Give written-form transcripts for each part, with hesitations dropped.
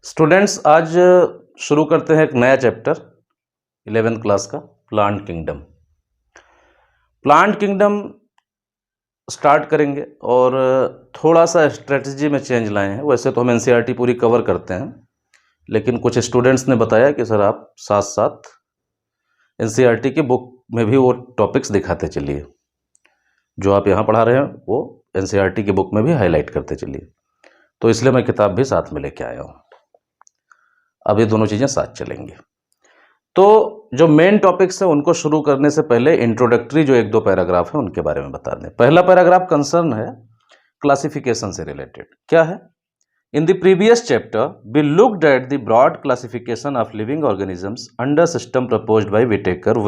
Students, आज शुरू करते हैं एक नया चैप्टर 11th क्लास का, plant kingdom. Plant kingdom start करेंगे और थोड़ा सा स्ट्रेटजी में चेंज लाए हैं। वैसे तो हम एनसीईआरटी पूरी कवर करते हैं, लेकिन कुछ स्टूडेंट्स ने बताया कि सर आप साथ साथ एनसीईआरटी की बुक में भी वो टॉपिक्स दिखाते चलिए, जो आप यहाँ पढ़ा रहे हैं वो एनसीईआरटी की बुक में भी हाईलाइट करते चलिए। तो इसलिए मैं किताब भी साथ में लेके आया हूँ। अब ये दोनों चीज़ें साथ चलेंगी। तो जो मेन टॉपिक्स है उनको शुरू करने से पहले इंट्रोडक्टरी जो एक दो पैराग्राफ है उनके बारे में बता दें। पहला पैराग्राफ कंसर्न है क्लासिफिकेशन से रिलेटेड। क्या है? In the previous chapter we looked at the broad classification of living organisms under system proposed by Whittaker,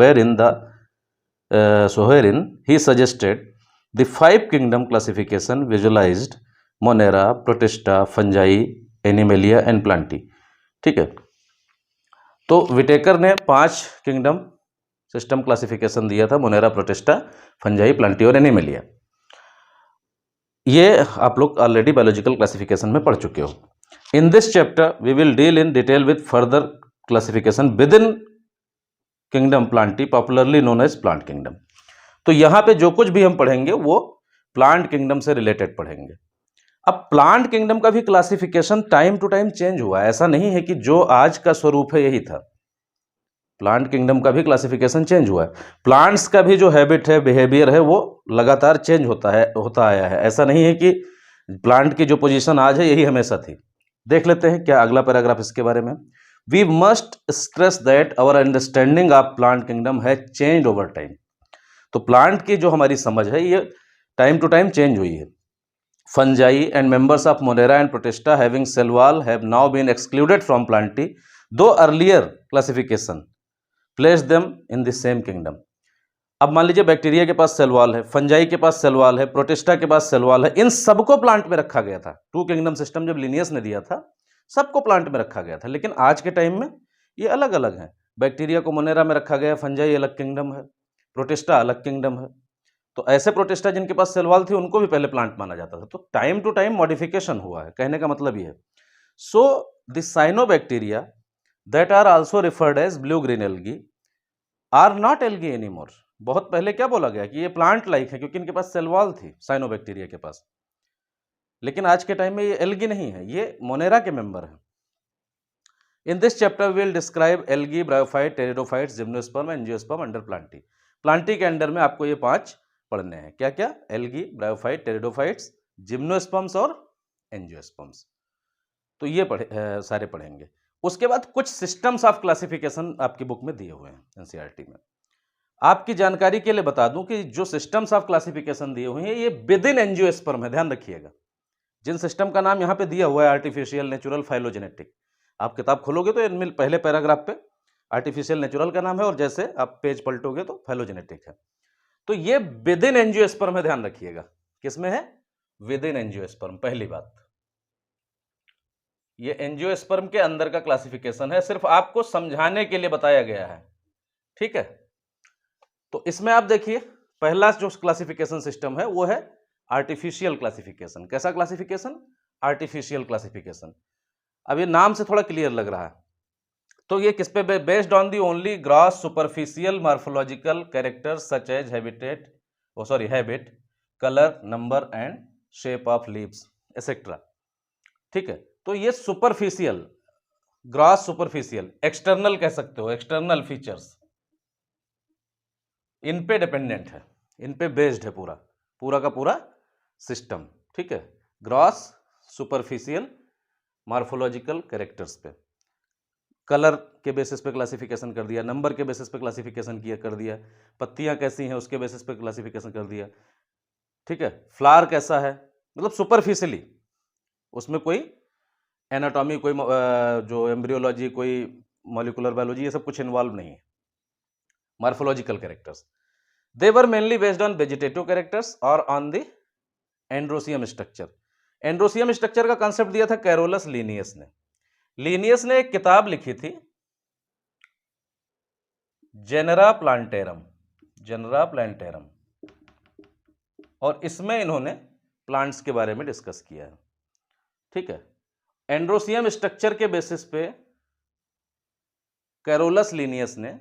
wherein he suggested the five kingdom classification visualized Monera, Protista, Fungi, Animalia and Plantae। ठीक है, तो Whittaker ने 5 kingdom system classification दिया था, Monera, protista, fungi, Plantae और animalia. ये आप लोग ऑलरेडी बायोलॉजिकल क्लासिफिकेशन में पढ़ चुके हो। In this chapter we will deal in detail with further classification within kingdom Plantae, popularly known as plant kingdom. तो यहाँ पे जो कुछ भी हम पढ़ेंगे वो प्लांट किंगडम से रिलेटेड पढ़ेंगे। अब प्लांट किंगडम का भी classification time to time change हुआ है। ऐसा नहीं है कि जो आज का स्वरूप है यही था। प्लांट किंगडम का भी क्लासिफिकेशन चेंज हुआ है। प्लांट्स का भी जो हैबिट है, बिहेवियर है, वो लगातार चेंज होता आया है। ऐसा नहीं है कि प्लांट की जो पोजीशन आज है यही हमेशा थी। देख लेते हैं क्या अगला पैराग्राफ इसके बारे में। We must stress that our understanding of plant kingdom has change over time. तो प्लांट की जो हमारी समझ है ये टाइम टू टाइम चेंज हुई है। Fungi and members of Monera and Protista having cell wall have now been excluded from Plantae, though earlier classification placed them in the same kingdom। अब मान लीजिए बैक्टीरिया के पास सेल वॉल है, fungi के पास cell wall है, protista के पास cell wall है, इन सबको प्लांट में रखा गया था। 2 किंगडम सिस्टम जब लिनियस ने दिया था सबको प्लांट में रखा गया था, लेकिन आज के टाइम में ये अलग अलग है। बैक्टीरिया को मोनेरा में रखा गया, फंजाई अलग किंगडम है, प्रोटिस्टा अलग किंगडम है। तो ऐसे प्रोटिस्टा जिनके पास सेल वॉल थी उनको भी पहले प्लांट माना जाता था। तो टाइम टू टाइम मॉडिफिकेशन हुआ है, कहने का मतलब ये है। So the cyanobacteria that are also referred as blue green algae are not algae anymore. बहुत पहले क्या बोला गया कि ये प्लांट लाइक है क्योंकि इनके पास सेल वॉल थी साइनोबैक्टीरिया के पास, लेकिन आज के टाइम में ये एल्गी नहीं है, ये मोनेरा के मेंबर है। In this chapter we will describe algae, bryophyte, pteridophytes, gymnosperm, angiosperm under Plantae. Plantae के अंडर में आपको ये 5 पढ़ने हैं। क्या क्या? एल्गी, ब्रायोफाइट, टेरिडोफाइट्स, जिम्नोस्पर्म्स और एंजियोस्पर्म्स। तो ये सारे पढ़ेंगे। उसके बाद कुछ सिस्टम्स ऑफ क्लासिफिकेशन आपकी बुक में दिए हुए हैं एनसीईआरटी में। आपकी जानकारी के लिए बता दूं कि जो सिस्टम्स ऑफ क्लासिफिकेशन दिए हुए हैं ये विद इन एंजियोस्पर्म है, ध्यान रखिएगा। जिन सिस्टम का नाम यहाँ पे दिया हुआ है आर्टिफिशियल, नेचुरल, फाइलोजेनेटिक, आप किताब खोलोगे तो इनमें पहले पैराग्राफ पे आर्टिफिशियल, नेचुरल का नाम है और जैसे आप पेज पलटोगे तो फाइलोजेनेटिक है। तो ये विद इन एंजियोस्पर्म है, ध्यान रखिएगा। किसमें है? With in angiosperm. पहली बात, ये एंजियोस्पर्म के अंदर का क्लासिफिकेशन है, सिर्फ आपको समझाने के लिए बताया गया है, ठीक है। तो इसमें आप देखिए पहला जो क्लासिफिकेशन सिस्टम है वो है आर्टिफिशियल क्लासिफिकेशन। कैसा क्लासिफिकेशन? Artificial classification. अब ये नाम से थोड़ा क्लियर लग रहा है। तो ये किस पे? Based on the only gross superficial morphological characters such as habit, colour, number and shape of leaves etcetera. ठीक है, तो ये सुपरफिशियल, ग्रॉस सुपरफिशियल, एक्सटर्नल कह सकते हो, एक्सटर्नल फीचर्स इन पे डिपेंडेंट है, इन पे बेस्ड है पूरा का पूरा सिस्टम। ठीक है, ग्रॉस सुपरफिशियल मॉर्फोलॉजिकल कैरेक्टर्स पे, कलर के बेसिस पे क्लासिफिकेशन कर दिया, नंबर के बेसिस पे क्लासिफिकेशन कर दिया, पत्तियां कैसी हैं उसके बेसिस पे क्लासिफिकेशन कर दिया। ठीक है, फ्लावर कैसा है, मतलब सुपरफिशियली उसमें कोई एनाटॉमी, कोई जो एम्ब्रियोलॉजी, कोई मॉलिकुलर बायोलॉजी, ये सब कुछ इन्वॉल्व नहीं है। Morphological characters, they were mainly based on vegetative characters और on the androecium structure. Androecium structure का कंसेप्ट दिया था कैरोलस लीनियस ने। लीनियस ने एक किताब लिखी थी जेनरा प्लांटेरम, और इसमें इन्होंने प्लांट्स के बारे में डिस्कस किया है। ठीक है, एंड्रोसियम स्ट्रक्चर के बेसिस पे कैरोलस लिनियस ने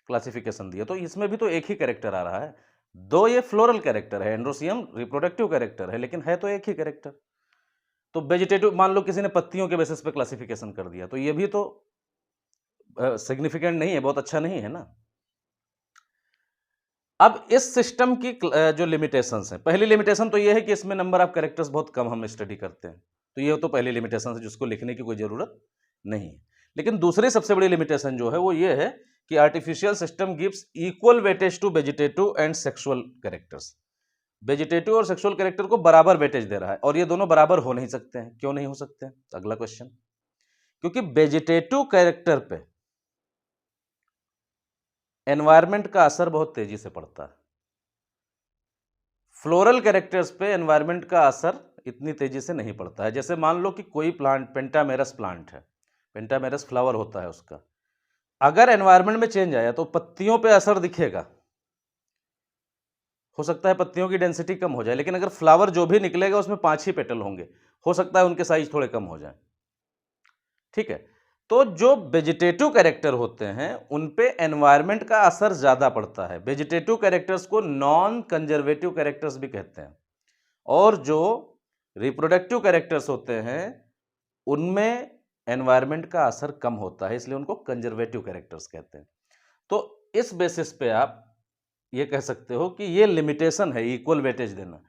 क्लासिफिकेशन दिया। तो इसमें भी तो एक ही कैरेक्टर आ रहा है, दो ये फ्लोरल कैरेक्टर है, एंड्रोसियम रिप्रोडक्टिव कैरेक्टर है, लेकिन है तो एक ही कैरेक्टर। तो वेजिटेटिव मान लो किसी ने पत्तियों के बेसिस पे क्लासिफिकेशन कर दिया, तो ये भी तो सिग्निफिकेंट नहीं है, बहुत अच्छा नहीं है ना। अब इस सिस्टम की जो लिमिटेशंस हैं, पहली लिमिटेशन तो ये है कि इसमें नंबर ऑफ कैरेक्टर्स बहुत कम हम स्टडी करते हैं, तो ये तो पहली लिमिटेशन है जिसको लिखने की कोई जरूरत नहीं है। लेकिन दूसरी सबसे बड़ी लिमिटेशन जो है वो ये है कि artificial system gives equal weightage to vegetative and sexual characters. Vegetative और सेक्सुअल कैरेक्टर को बराबर वेटेज दे रहा है, और ये दोनों बराबर हो नहीं सकते हैं। क्यों नहीं हो सकते हैं? अगला क्वेश्चन, क्योंकि वेजिटेटिव कैरेक्टर पे एनवायरमेंट का असर बहुत तेजी से पड़ता है, फ्लोरल कैरेक्टर्स पे एनवायरमेंट का असर इतनी तेजी से नहीं पड़ता है। जैसे मान लो कि कोई प्लांट पेंटामेरस प्लांट है, पेंटामेरस फ्लावर होता है उसका, अगर एनवायरमेंट में चेंज आया तो पत्तियों पे असर दिखेगा, हो सकता है पत्तियों की डेंसिटी कम हो जाए, लेकिन अगर फ्लावर जो भी निकलेगा उसमें 5 ही पेटल होंगे, हो सकता है उनके साइज थोड़े कम हो जाए, ठीक है। तो जो वेजिटेटिव कैरेक्टर होते हैं उन पे एनवायरमेंट का असर ज्यादा पड़ता है। वेजिटेटिव कैरेक्टर्स को नॉन कंजर्वेटिव कैरेक्टर्स भी कहते हैं, और जो रिप्रोडक्टिव कैरेक्टर्स होते हैं उनमें एनवायरमेंट का असर कम होता है, इसलिए उनको कंजर्वेटिव कैरेक्टर्स कहते हैं। तो इस बेसिस पे आप ये कह सकते हो कि ये लिमिटेशन है इक्वल वेटेज देना।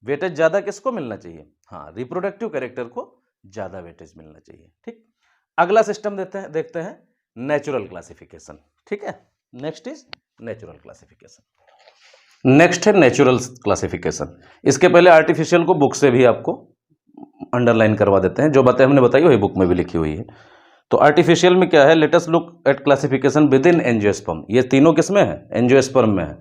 वेटेज ज्यादा किसको मिलना चाहिए? हाँ, रिप्रोडक्टिव कैरेक्टर को ज्यादा वेटेज मिलना चाहिए, ठीक। अगला सिस्टम देखते हैं नेचुरल क्लासिफिकेशन, ठीक है। Next is natural classification. Next है नेचुरल क्लासिफिकेशन। इसके पहले आर्टिफिशियल को बुक से भी आपको अंडरलाइन करवा देते हैं, जो बातें हमने बताई वही बुक में भी लिखी हुई है। तो आर्टिफिशियल में क्या है? Let us look at classification with in angiosperm. ये तीनों किसमें है? एंजियोस्पर्म में है।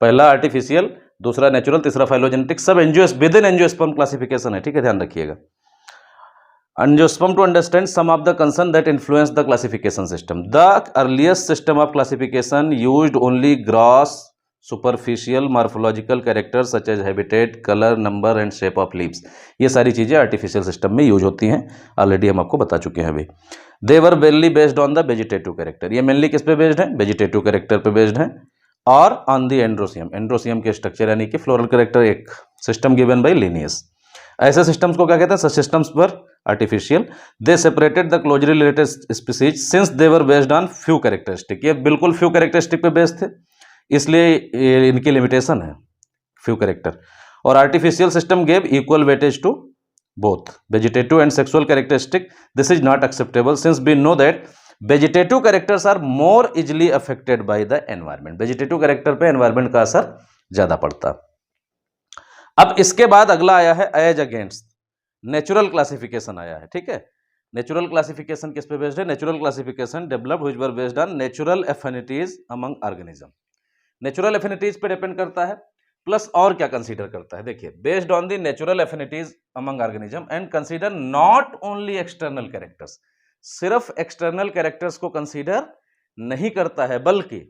पहला आर्टिफिशियल, दूसरा नेचुरल, तीसरा फाइलोजेनेटिक, सब विद इन एंजियोस्पर्म क्लासिफिकेशन है, ठीक है, ध्यान रखिएगा। Angiosperm to understand some of the concern that influence the classification system. The earliest system of classification used only gross, superficial morphological characters such as habitat, color, number and shape of leaves. ये सारी चीजें artificial system में use होती हैं, already हम आपको बता चुके हैं अभी। They were mainly based on the vegetative character. ये मेनली किस पे बेस्ड है? वेजिटेटिव कैरेक्टर पे बेस्ड है, और ऑन दी एंड्रोसियम, एंड्रोसियम के स्ट्रक्चर यानी कि फ्लोरल कैरेक्टर, एक सिस्टम गिवन बाय लिनियस। ऐसे सिस्टम्स को क्या कहते हैं? सिस्टम्स पर artificial. They separated the closely related species since they were based on few characteristic. ये बिल्कुल फ्यू कैरेक्टरिस्टिक पे बेस्ड थे, इसलिए इनकी लिमिटेशन है फ्यू कैरेक्टर। और artificial system gave equal weightage to both vegetative and sexual characteristic. This is not acceptable since we know that vegetative characters are more easily affected by the environment. Vegetative character पे environment का असर ज्यादा पड़ता। अब इसके बाद अगला आया है एज अगेंस्ट, नेचुरल क्लासिफिकेशन आया है, ठीक है। नेचुरल क्लासिफिकेशन किस पे बेस्ड है? Natural classification developed which were based on natural affinities among organism. Natural affinities पे डिपेंड करता है, प्लस और क्या कंसीडर करता है? देखिए, based on the natural affinities among organism and consider not only external characters. सिर्फ एक्सटर्नल कैरेक्टर्स को कंसीडर नहीं करता है, बल्कि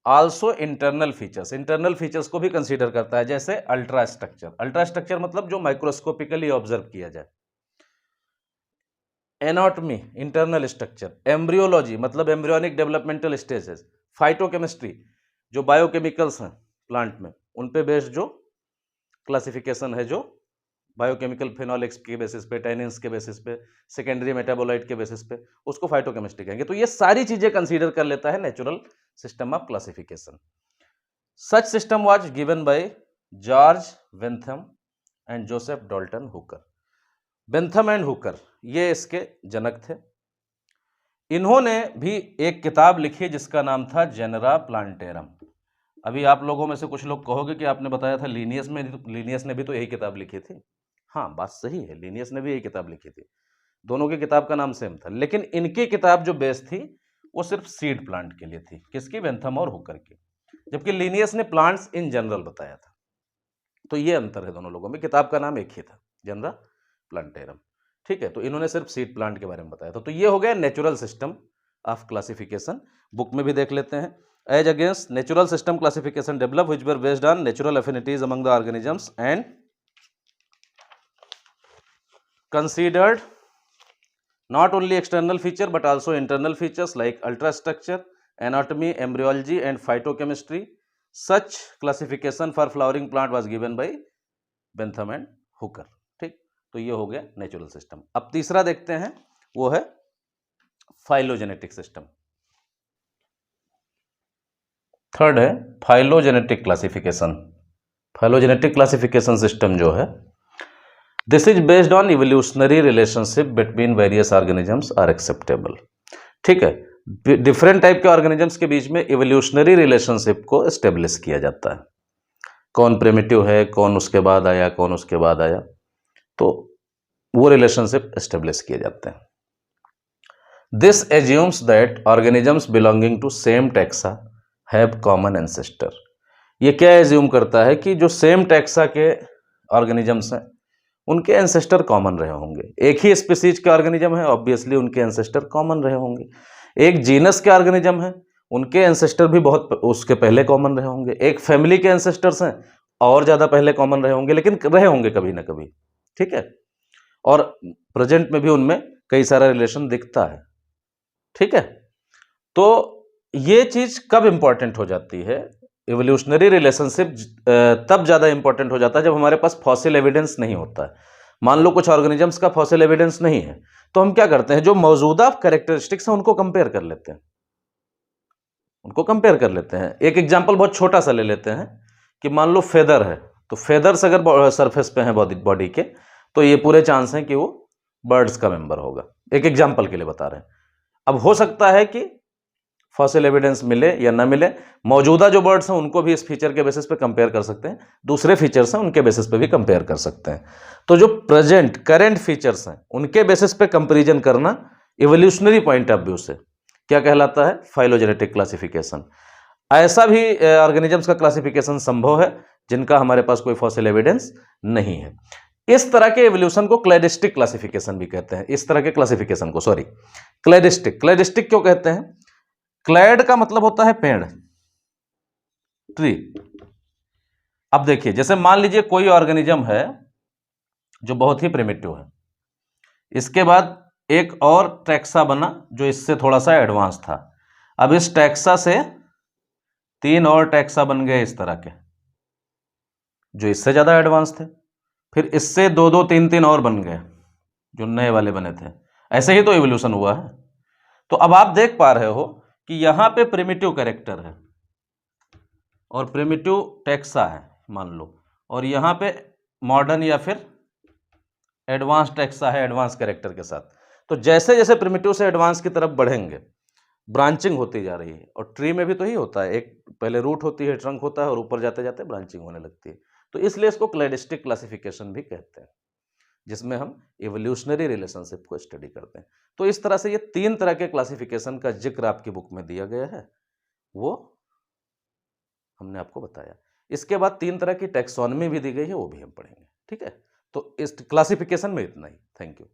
also internal features, internal features को भी कंसीडर करता है, जैसे अल्ट्रा स्ट्रक्चर। अल्ट्रा स्ट्रक्चर मतलब जो माइक्रोस्कोपिकली ऑब्जर्व किया जाए। Anatomy, internal structure. एम्ब्रियोलॉजी मतलब एम्ब्रियोनिक डेवलपमेंटल स्टेजेस। फाइटोकेमिस्ट्री, जो बायोकेमिकल्स हैं प्लांट में, उन पे बेस्ड जो क्लासिफिकेशन है, जो बायोकेमिकल फिनोलिक्स के बेसिस पे, टैनिन्स के बेसिस पे, सेकेंडरी मेटाबोलाइट के बेसिस पे, उसको फाइटोकेमिस्ट्री कहेंगे। तो ये सारी चीजें कंसीडर कर लेता है natural system of classification. Such system was given by George Bentham and Joseph Dalton Hooker. Bentham and Hooker ये इसके जनक थे। इन्होंने भी एक किताब लिखी जिसका नाम था जेनरा प्लांटेरम। अभी आप लोगों में से कुछ लोग कहोगे कि आपने बताया था लीनियस में, लीनियस ने भी तो यही किताब लिखी थी। हाँ, बात सही है, लीनियस ने भी यही किताब लिखी थी, दोनों की किताब का नाम सेम था, लेकिन इनकी किताब जो बेस थी वो सिर्फ सीड प्लांट के लिए थी। किसकी? बेंथम और हुकर की। जबकि लीनियस ने प्लांट्स इन जनरल बताया था। तो ये अंतर है दोनों लोगों में, किताब का नाम एक ही था, जेनरा प्लांटेरम, ठीक है। तो इन्होंने सिर्फ सीड प्लांट के बारे में बताया था। तो ये हो गया natural system of classification. Book में भी देख लेते हैं। As against natural system classification develop which were based on natural affinities among the organisms and considered not only external feature but also internal features like ultrastructure, anatomy, embryology and phytochemistry. Such classification for flowering plant was given by Bentham and Hooker. ठीक, तो ये हो गया natural system. अब तीसरा देखते हैं, वो है फाइलोजेनेटिक सिस्टम। थर्ड है phylogenetic classification. Phylogenetic classification system जो है, this is based on evolutionary relationship between various organisms are acceptable. ठीक है, डिफरेंट टाइप के ऑर्गेनिजम्स के बीच में इवोल्यूशनरी रिलेशनशिप को एस्टेब्लिश किया जाता है। कौन प्रिमिटिव है, कौन उसके बाद आया, कौन उसके बाद आया, तो वो रिलेशनशिप एस्टेब्लिश किए जाते हैं। This assumes that organisms belonging to same taxa have common ancestor. ये क्या एज्यूम करता है कि जो सेम टैक्सा के ऑर्गेनिजम्स हैं उनके एंसेस्टर कॉमन रहे होंगे। एक ही स्पीसीज के ऑर्गेनिज्म है, ऑब्वियसली उनके एंसेस्टर कॉमन रहे होंगे। एक जीनस के ऑर्गेनिज्म है, उनके एंसेस्टर भी बहुत उसके पहले कॉमन रहे होंगे। एक फैमिली के एंसेस्टर्स हैं, और ज़्यादा पहले कॉमन रहे होंगे, लेकिन रहे होंगे कभी ना कभी। ठीक है, और प्रेजेंट में भी उनमें कई सारा रिलेशन दिखता है। ठीक है, तो ये चीज़ कब इंपॉर्टेंट हो जाती है? इवोल्यूशनरी रिलेशनशिप तब ज़्यादा इंपॉर्टेंट हो जाता है जब हमारे पास फॉसिल एविडेंस नहीं होता है। मान लो कुछ ऑर्गेनिजम्स का फॉसिल एविडेंस नहीं है, तो हम क्या करते हैं, जो मौजूदा कैरेक्टरिस्टिक्स हैं उनको कंपेयर कर लेते हैं, एक एग्जाम्पल बहुत छोटा सा ले लेते हैं कि मान लो फेदर है, तो फेदर्स अगर सरफेस पे हैं बॉडी के, तो ये पूरे चांस हैं कि वो बर्ड्स का मेंबर होगा। एक एग्जाम्पल के लिए बता रहे हैं। अब हो सकता है कि फॉसिल एविडेंस मिले या ना मिले, मौजूदा जो बर्ड्स हैं उनको भी इस फीचर के बेसिस पे कंपेयर कर सकते हैं, दूसरे फीचर्स हैं उनके बेसिस पे भी कंपेयर कर सकते हैं। तो जो करंट फीचर्स हैं उनके बेसिस पे कंपैरिजन करना इवोल्यूशनरी पॉइंट ऑफ व्यू से क्या कहलाता है? Phylogenetic classification. ऐसा भी ऑर्गेनिजम्स का क्लासिफिकेशन संभव है जिनका हमारे पास कोई फॉसिल एविडेंस नहीं है। इस तरह के एवोल्यूशन को क्लैडिस्टिक क्लासिफिकेशन भी कहते हैं। इस तरह के क्लासिफिकेशन को क्लैडिस्टिक क्यों कहते हैं? क्लैड का मतलब होता है पेड़, ट्री। अब देखिए, जैसे मान लीजिए कोई ऑर्गेनिज्म है जो बहुत ही प्रिमिटिव है, इसके बाद एक और टैक्सा बना जो इससे थोड़ा सा एडवांस था। अब इस टैक्सा से 3 और टैक्सा बन गए इस तरह के जो इससे ज्यादा एडवांस थे, फिर इससे 2-2, 3-3 और बन गए जो नए वाले बने थे। ऐसे ही तो इवोल्यूशन हुआ है। तो अब आप देख पा रहे हो कि यहां पे प्रिमिटिव कैरेक्टर है और प्रिमिटिव टैक्सा है मान लो, और यहां पे मॉडर्न या फिर एडवांस टैक्सा है एडवांस कैरेक्टर के साथ। तो जैसे जैसे प्रिमिटिव से एडवांस की तरफ बढ़ेंगे ब्रांचिंग होती जा रही है। और ट्री में भी तो ही होता है, एक पहले रूट होती है, ट्रंक होता है, और ऊपर जाते जाते ब्रांचिंग होने लगती है। तो इसलिए इसको क्लैडिस्टिक क्लासिफिकेशन भी कहते हैं, जिसमें हम इवोल्यूशनरी रिलेशनशिप को स्टडी करते हैं। तो इस तरह से ये 3 तरह के क्लासिफिकेशन का जिक्र आपकी बुक में दिया गया है, वो हमने आपको बताया। इसके बाद 3 तरह की टैक्सोनॉमी भी दी गई है, वो भी हम पढ़ेंगे। ठीक है, तो इस क्लासिफिकेशन में इतना ही। Thank you.